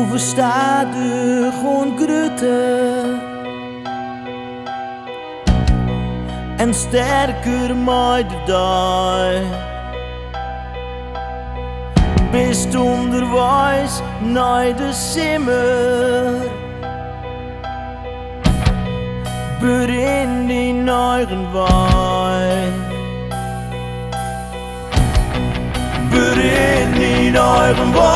verstaat u gewoon groeten en sterker mij de dag. Bist onderwijs naar de simmer, berin die eigen wijn, berin die eigen wijn.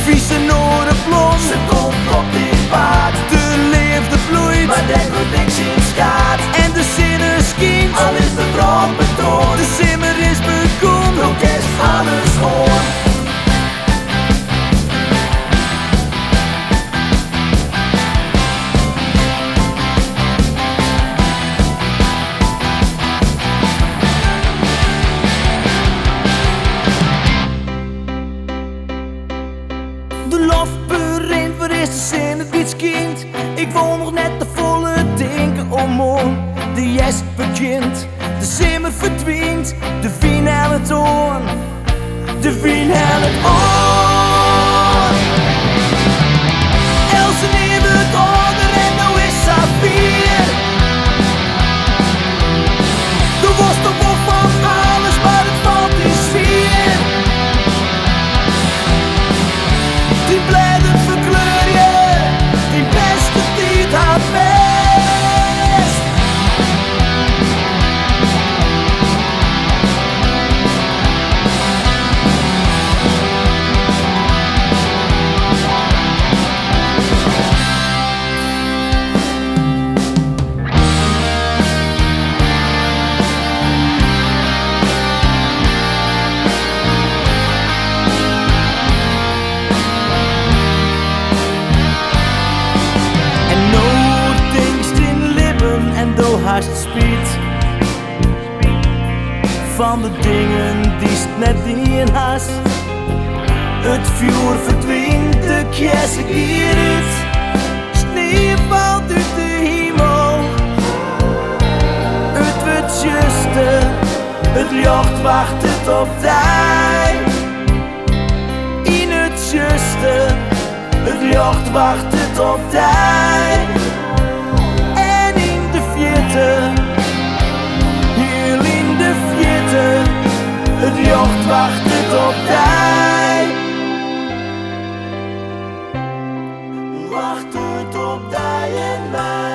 Vieze norenblom, ze komt op die paard. De liefde bloeit, maar denk wordt niks in staat. En de zinnen schijnt, al is de brand betoond. De simmer is bekomen, ook is alles schoon. De lof berint, waar is de zin, het iets kind. Ik woon nog net de volle denken om on. De jest begint, de simmer verdwijnt. De wien aan het oor, de wien aan het oor. Elsen in het order en nou is ze weer. De worst op van alles, maar het valt in sfeer. Die blijven verkleur je, die beste die het haar best. Haast spiet van de dingen die het net in haast. Het vuur verdwijnt, de kersen giert. Sneeuw valt uit de hemel. Het wordt juiste, het licht wacht het op tijd. In het juiste, het licht wacht het op tijd. Heel in de vierte, het licht wacht het op tijd. Wacht het op tijd en mij.